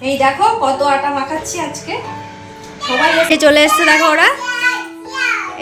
এই দেখো কত আটা মাখাচ্ছি আজকে। সবাই এসে চলে এসছে, দেখো ওরা।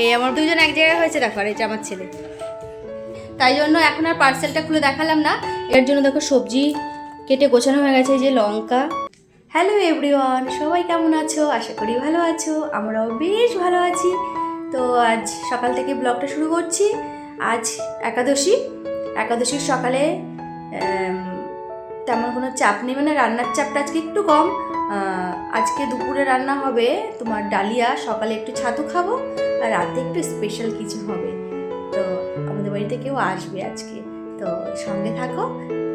এই আমার দুজন এক জায়গায় হয়েছে, দেখো। আর এটা আমার ছেলে। তাই জন্য এখন আর পার্সেলটা খুলে দেখালাম না। এর জন্য দেখো সবজি কেটে গোছানো হয়ে গেছে। এই যে লঙ্কা। হ্যালো এভরিওয়ান, সবাই কেমন আছো? আশা করি ভালো আছো। আমরাও বেশ ভালো আছি। তো আজ সকাল থেকে ব্লগটা শুরু করছি। আজ একাদশীর সকালে তেমন কোনো চাপ নেই, মানে রান্নার চাপটা আজকে একটু কম। আজকে দুপুরে রান্না হবে তোমার ডালিয়া, সকালে একটু ছাতু খাবো, আর রাতে একটু স্পেশাল কিছু হবে। তো আমাদের বাড়িতে কেউ আসবে আজকে, তো সঙ্গে থাকো,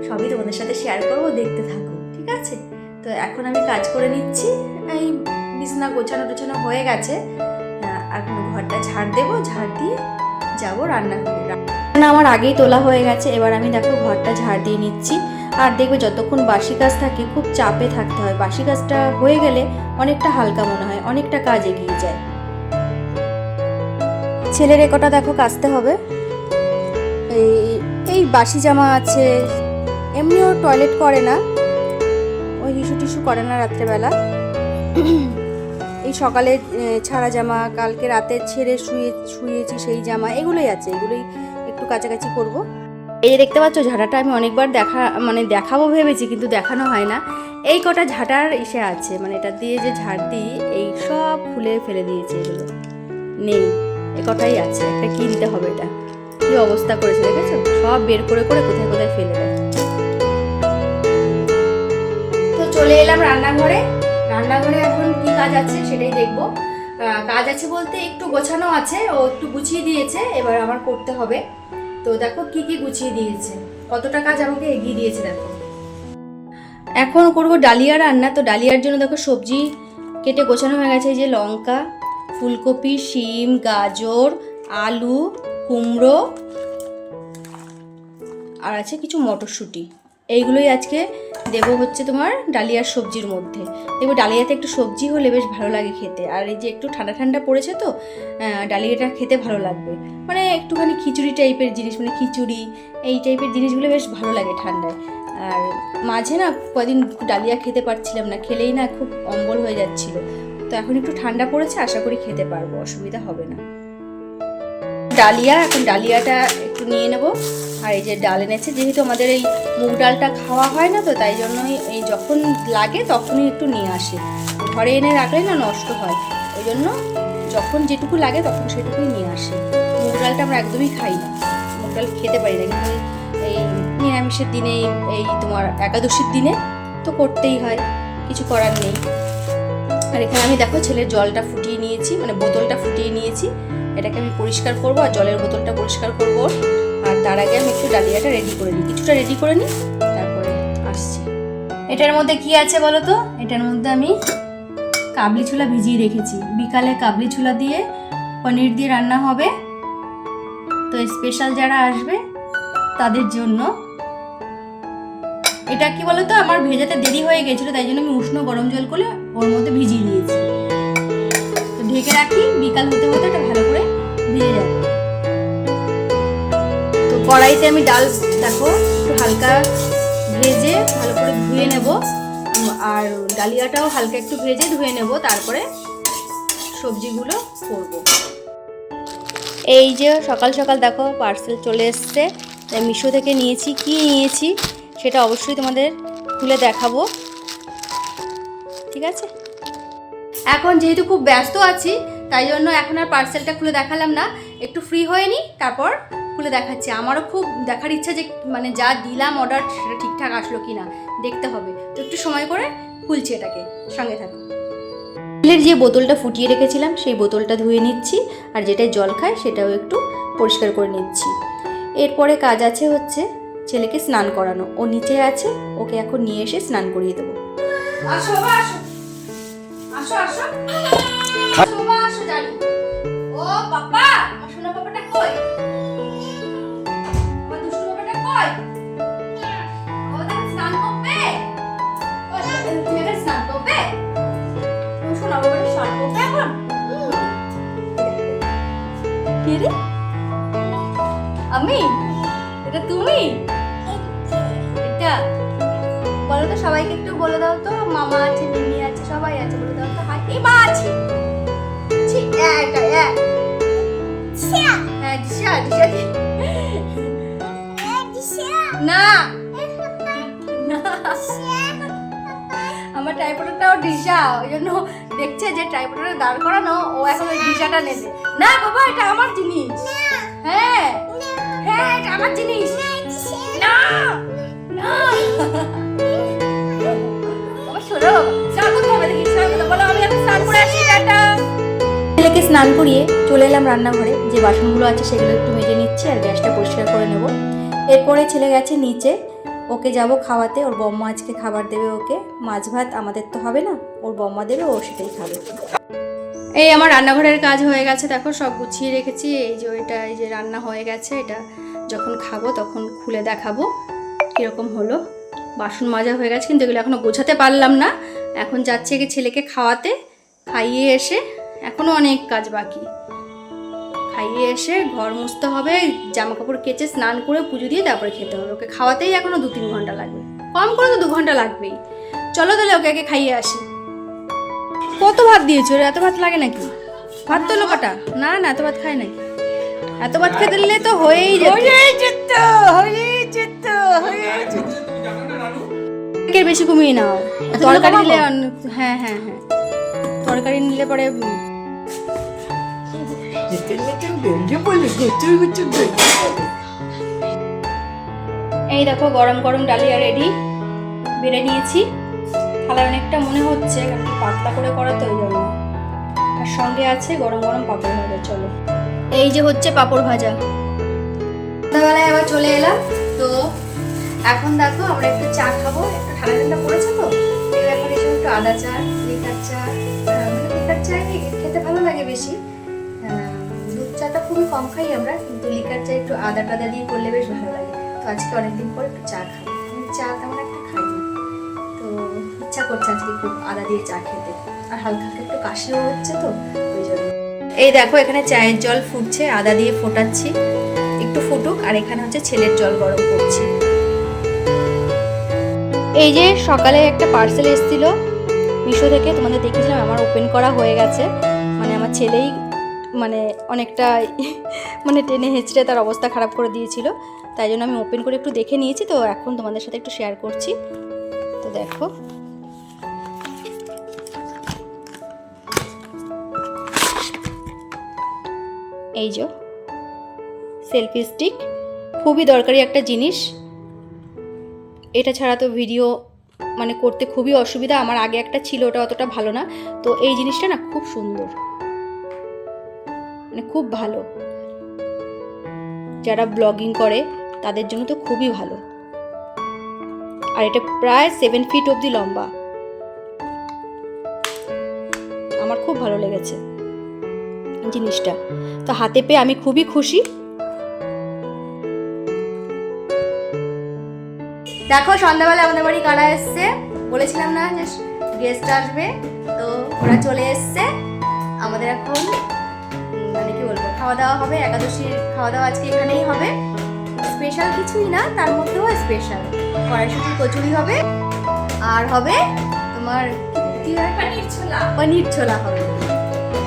সবই তোমাদের সাথে শেয়ার করবো, দেখতে থাকো, ঠিক আছে? তো এখন আমি কাজ করে নিচ্ছি। এই বিছানা গোছানো হয়ে গেছে। এখন ঘরটা ঝাড় দেবো, ঝাড় দিয়ে যাবো রান্নাঘরে। রান্না আমার আগেই তোলা হয়ে গেছে। এবার আমি দেখো ঘরটা ঝাড় দিয়ে নিচ্ছি। আর দেখবে যতক্ষণ বাসি কাজ থাকে খুব চাপে থাকতে হয়। বাসি কাজটা হয়ে গেলে অনেকটা হালকা মনে হয়, অনেকটা কাজ এগিয়ে যায়। ছেলের একটা দেখো কাচতে হবে। এই বাসি জামা আছে, এমনিও টয়লেট করে না, ওই হিসু টিসু করে না রাত্রেবেলা। এই সকালে ছাড়া জামা, কালকে রাতে ছেড়ে শুয়েছি সেই জামা, এগুলোই আছে, এগুলোই একটু কাছাকাছি করব। এই যে দেখতে পাচ্ছ ঝাঁটাটা আমি অনেকবার দেখাবো ভেবেছি, কিন্তু দেখানো হয় না। এই কটা ঝাঁটার ইসে আছে, মানে এটা দিয়ে যে ঝাড় দিই, এই সব খুলে ফেলে দিয়েছে, এগুলো নেই, এ কটাই আছে। একটা কিনতে হবে। এটা কি অবস্থা করেছে দেখেছো? সব বের করে কোথায় কোথায় ফেলে দেয়। তো চলে এলাম রান্নাঘরে। এখন কি কাজ আছে সেটাই দেখবো। কাজ আছে বলতে একটু গোছানো আছে, ও একটু গুছিয়ে দিয়েছে, এবার আমার করতে হবে। তো দেখো কি গুছিয়ে দিয়েছে, কতটা কাজ আমাকে এগিয়ে দিয়েছে দেখো। এখন করবো ডালিয়া রান্না। তো ডালিয়ার জন্য দেখো সবজি কেটে গোছানো হয়ে গেছে। এই যে লঙ্কা, ফুলকপি, শিম, গাজর, আলু, কুমড়ো, আর আছে কিছু মটরশুঁটি। এইগুলোই আজকে দেবো হচ্ছে তোমার ডালিয়ার সবজির মধ্যে। দেখবো ডালিয়াতে একটু সবজি হলে বেশ ভালো লাগে খেতে। আর এই যে একটু ঠান্ডা ঠান্ডা পড়েছে, তো ডালিয়াটা খেতে ভালো লাগবে। মানে একটুখানি খিচুড়ি টাইপের জিনিস, মানে খিচুড়ি এই টাইপের জিনিসগুলো বেশ ভালো লাগে ঠান্ডায়। আর মাঝে না কদিন ডালিয়া খেতে পারছিলাম না, খেলেই না খুব অম্বল হয়ে যাচ্ছিল। তো এখন একটু ঠান্ডা পড়েছে, আশা করি খেতে পারবো, অসুবিধা হবে না। এখন ডালিয়াটা একটু নিয়ে নেব। আর এই যে ডাল এনেছে, যেহেতু আমাদের এই মুগ ডালটা খাওয়া হয় না, তো তাই জন্যই এই যখন লাগে তখনই একটু নিয়ে আসে। ঘরে এনে রাখলে না নষ্ট হয়, ওই জন্য যখন যেটুকু লাগে তখন সেটুকুই নিয়ে আসে। মুগ ডালটা আমরা একদমই খাই না, মুগ ডাল খেতে পারি না, কিন্তু এই নিরামিষের দিনে, এই তোমার একাদশীর দিনে তো করতেই হয়, কিছু করার নেই। আর এখানে আমি দেখো ছেলের জলটা ফুটিয়ে নিয়েছি, মানে বোতলটা ফুটিয়ে নিয়েছি। এটাকে আমি পরিষ্কার করবো, আর জলের বোতলটা পরিষ্কার করবো। আর তার আগে আমি একটু ডালিয়াটা রেডি করে নিই, কিছুটা রেডি করে নিই, তারপরে আসছি। এটার মধ্যে কি আছে বলো তো? এটার মধ্যে আমি কাবলি ছোলা ভিজিয়ে রেখেছি। বিকালে কাবলি ছোলা দিয়ে পনির দিয়ে রান্না হবে, তো স্পেশাল যারা আসবে তাদের জন্য। এটা কি বলো তো, আমার ভেজাতে দেরি হয়ে গেছিলো, তাই জন্য আমি উষ্ণ গরম জল করে ওর মধ্যে ভিজিয়ে দিয়েছি। তো ঢেকে রাখি, বিকাল হতে হতে এটা ভালো করে ভিজে যাবে। তো কড়াইতে আমি ডাল দেখো একটু হালকা ভেজে ভালো করে ধুয়ে নেব, আর ডালিয়াটাও হালকা একটু ভেজে ধুয়ে নেব, তারপরে সবজিগুলো করব। এই যে সকাল সকাল দেখো পার্সেল চলে এসছে, মিশো থেকে নিয়েছি। কি নিয়েছি সেটা অবশ্যই তোমাদের খুলে দেখাবো, ঠিক আছে? এখন যেহেতু খুব ব্যস্ত আছি, তাই জন্য এখন আর পার্সেলটা খুলে দেখালাম না। একটু ফ্রি হয়ে নিই, তারপর খুলে দেখাচ্ছি। আমারও খুব দেখার ইচ্ছা যে মানে যা দিলাম অর্ডার সেটা ঠিকঠাক আসলো কি না দেখতে হবে। তো একটু সময় করে খুলছি, এটাকে সঙ্গে থাকো। তেলের যে বোতলটা ফুটিয়ে রেখেছিলাম সেই বোতলটা ধুয়ে নিচ্ছি, আর যেটাই জল খায় সেটাও একটু পরিষ্কার করে নিচ্ছি। এরপরে কাজ আছে হচ্ছে ছেলেকে স্নান করানো। ও নিচে আছে, ওকে এখন নিয়ে এসে স্নান করিয়ে দেবো। আসো আসো আসো আসো আসো আসো জানি। ও পাপা, আমার সোনা পাপাটা কই? আমার দুষ্টু পাপাটা কই? ও দেখো স্নান করবে। ও তুমি এখন স্নান করবে? ও সোনা পাপাটা স্নান করবে এখন? কে রে? আমি? এটা তুমি? এটা বলো তো সবাইকে একটু বলে দাও তো, মামা আছে, মিমি আছে, সবাই আছে, বলে দাও তো হাই। এই মা আছে, না আমার ট্রাইপডটাও ডিশা, ওই জন্য দেখছে যে ট্রাইপডটা দাঁড় করানো, ও এখন ওই ডিশাটা নেবে। না বাবা এটা আমার জিনিস। হ্যাঁ হ্যাঁ এটা আমার জিনিস। না না বাবা শোনো, স্নান করতে হবে দেখি, স্নান করতে বলো, আমি এখন স্নান করে আসি, টাটা। ছেলেকে স্নান করিয়ে চলে এলাম রান্নাঘরে, যে বাসনগুলো আছে সেগুলো একটু মেজে নিচ্ছি আর গ্যাসটা পরিষ্কার করে নেব। এরপরে ছেলে গেছে নিচে, ওকে যাব খাওয়াতে, ওর বম্মা আজকে খাবার দেবে ওকে, মাছ ভাত আমাদের তো হবে না, ওর বম্মা দেবে, ও সেটাই খাবে। এই আমার রান্নাঘরের কাজ হয়ে গেছে, দেখো সব গুছিয়ে রেখেছি। এই যে ওইটা, এই যে রান্না হয়ে গেছে, এটা যখন খাবো তখন খুলে দেখাবো কীরকম হলো। বাসন মাজা হয়ে গেছে, কিন্তু এগুলো এখনও গোছাতে পারলাম না। এখন যাচ্ছে কি ছেলেকে খাওয়াতে, খাইয়ে এসে এখনও অনেক কাজ বাকি, খাইয়ে এসে ঘর মুছতে হবে, জামা কাপড় কেচে স্নান করে পুজো দিয়ে তারপরে খেতে হবে। ওকে খাওয়াতেই এখনো 2-3 ঘন্টা লাগবে, কম করে তো 2 ঘন্টা লাগবেই। চলো তাহলে ওকে আগে খাইয়ে আসি। কত ভাত দিয়েছো রে, এত ভাত লাগে নাকি? ভাত তো লোকাটা না না, এত ভাত খায় নাকি? এত ভাত খেতে দিলে তো হয়েই যেত। বেশি কমিয়ে নাও, তরকারি নিলে। হ্যাঁ হ্যাঁ হ্যাঁ, তরকারি নিলে পরে এই দেখো গরম গরম ডালিয়া রেডি, বেড়ে নিয়েছি। থালায় অনেকটা মনে হচ্ছে, কারণ পাতলা করে করা তো ওই জন্য। আর সঙ্গে আছে গরম গরম পাঁপড় ভাজা। চলো, এই যে হচ্ছে পাঁপড় ভাজা। সন্ধ্যাবেলায় আবার চলে এলাম, তো এখন দেখো আমরা একটু চা খাবো, একটু ঠান্ডা ঠান্ডা পড়েছে তো, এখন এসে একটু আদা চা, লিকার চা, লিকার চা খেতে ভালো লাগে বেশি। দুধ চাটা খুবই কম খাই আমরা, কিন্তু লিকার চা একটু আদা টাদা দিয়ে করলে বেশ ভালো লাগে। তো আজকে অনেকদিন পর একটু চা খাবো, চা তেমন একটা খাই না, তো ইচ্ছা করছে আজকে একটু আদা দিয়ে চা খেতে। আর হালকা হালকা একটু কাশিও হচ্ছে তো ওই জন্য। এই দেখো এখানে চায়ের জল ফুটছে, আদা দিয়ে ফোটাচ্ছি, একটু ফুটুক। আর এখানে হচ্ছে ছেলের জল গরম করছি। এই যে সকালে একটা পার্সেল এসেছিল মিশো থেকে, তোমাদের দেখেছিলাম, আমার ওপেন করা হয়ে গেছে। মানে আমার ছেলেই মানে অনেকটা মানে টেনে হেঁচড়ে তার অবস্থা খারাপ করে দিয়েছিল, তাই জন্য আমি ওপেন করে একটু দেখে নিয়েছি। তো এখন তোমাদের সাথে একটু শেয়ার করছি। তো দেখো এই যে সেলফি স্টিক, খুবই দরকারি একটা জিনিস। এটা ছাড়া তো ভিডিও মানে করতে খুবই অসুবিধা। আমার আগে একটা ছিল, ওটা অতটা ভালো না। তো এই জিনিসটা না খুব সুন্দর, মানে খুব ভালো। যারা ব্লগিং করে তাদের জন্য তো খুবই ভালো। আর এটা প্রায় 7 ফিট অবধি লম্বা, আমার খুব ভালো লেগেছে জিনিসটা। তো হাতে পেয়ে আমি খুবই খুশি। দেখো সন্ধ্যাবেলা আমাদের বাড়ি কারা এসছে, বলেছিলাম না যে গেস্ট আসবে, তো ওরা চলে এসছে। আমাদের এখন মানে কি বলবো, খাওয়া দাওয়া হবে, একাদশীর খাওয়া দাওয়া আজকে এখানেই হবে। স্পেশাল কিছুই না, তার মধ্যেও স্পেশাল কড়াইশুঁটির কচুরি হবে, আর হবে তোমার পনির ছোলা হবে।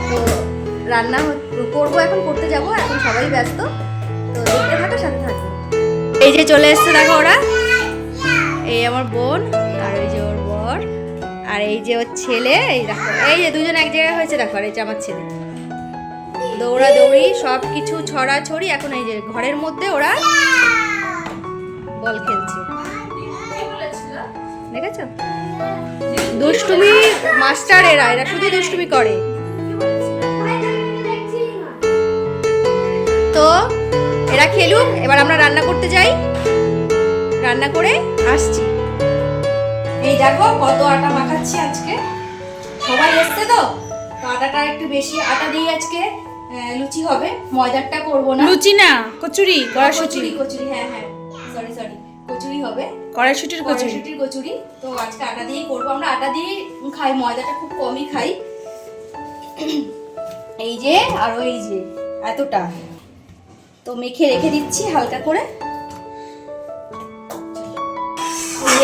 তো রান্না করবো, এখন করতে যাবো, এখন সবাই ব্যস্ত, তো দেখতে থাকো, সাথে থাকো। এই যে চলে এসছে দেখো ওরা, এই আমার বোন, আর এই যে ওর বর, আর এই যে ওর ছেলে। এই দেখো এই যে দুজন এক জায়গায় হয়েছে, দেখো আর এই যে আমার ছেলে। দৌড়াদৌড়ি সব কিছু ছড়াছড়ি। এখন এই যে ঘরের মধ্যে ওরা বল খেলছে, দেখেছো? দুষ্টুমি মাস্টার এরা, এরা শুধু দুষ্টুমি করে। তো এরা খেলুক, এবার আমরা রান্না করতে যাই, রান্না করে আসছি। এই দেখো কত আটা মাখাচ্ছি আজকে, সবাই এসছে তো আটাটা একটু বেশি আটা দিয়ে আজকে লুচি হবে, ময়দারটা করবো না। লুচি না, কচুরি, কড়াইশুঁটি। কচুরি, হ্যাঁ হ্যাঁ সরি কচুরি হবে, কড়াইশুঁটির কচুরি। তো আজকে আটা দিয়েই করবো, আমরা আটা দিয়ে খাই, ময়দাটা খুব কমই খাই। এই যে আরো এই যে এতটা, তো মেখে রেখে দিচ্ছি হালকা করে।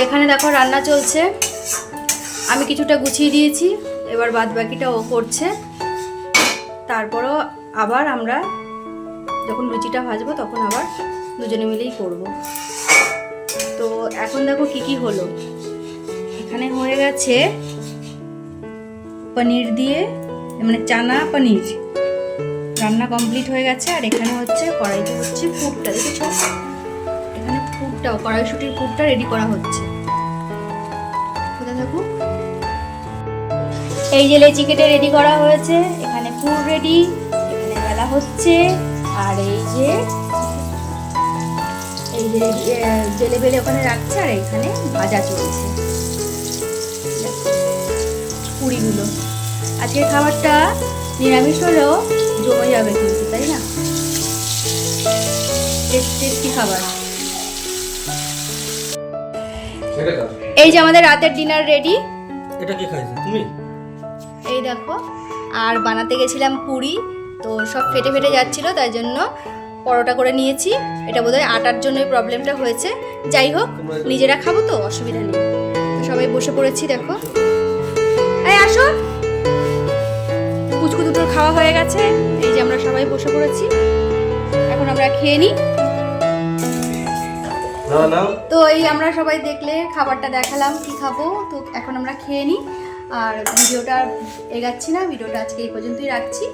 এখানে দেখো রান্না চলছে, আমি কিছুটা গুছিয়ে দিয়েছি, এবার বাদ বাকিটা ও করছে। তারপরও আবার আমরা যখন লুচিটা ভাজবো তখন আবার দুজনে মিলেই করব। তো এখন দেখো কি কি হলো। এখানে হয়ে গেছে পনির দিয়ে, মানে চানা পনির রান্না কমপ্লিট হয়ে গেছে। আর এখানে হচ্ছে কড়াইতে হচ্ছে পুরটা, দেখেছো? এখানে পুরটা, কড়াইশুটির পুরটা রেডি করা হচ্ছে। কোথায় দেখো, এই যে লেচি কেটে রেডি করা হয়েছে, এখানে পুর রেডি, এখানে বেলা হচ্ছে। আর এই যে জেলে বেলে ওখানে রাখছে, আর এখানে ভাজা চলছে পুরিগুলো। আজকের খাবারটা নিরামিষ হলেও জমে যাবে কিন্তু, তাই না? টেস্টি খাবার। এই যে আমাদের রাতের ডিনার রেডি। এটা কি খাইছো তুমি? এই দেখো, আর বানাতে গেছিলাম পুরি, তো সব ফেটে ফেটে যাচ্ছিল, তাই জন্য পরোটা করে নিয়েছি। এটা বোধহয় আটার জন্যই প্রবলেমটা হয়েছে। যাই হোক, নিজেরা খাবো তো, অসুবিধা নেই। তো সবাই বসে পড়েছি, দেখো। এই আসো, কুচকু দুটোর খাওয়া হয়ে গেছে। এই যে আমরা সবাই বসে পড়েছি, এখন আমরা খেয়ে নিই। তো এই আমরা সবাই দেখলে খাবারটা দেখালাম কি খাবো, তো এখন আমরা খেয়ে নিই। আর ভিডিওটা এগাচ্ছি না, ভিডিওটা আজকে এই পর্যন্তই রাখছি।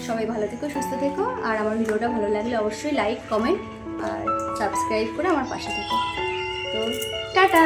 সবাই ভালো থেকো, সুস্থ থেকো। আর আমার ভিডিওটা ভালো লাগলে অবশ্যই লাইক, কমেন্ট আর সাবস্ক্রাইব করে আমার পাশে থেকো। তো টাটা।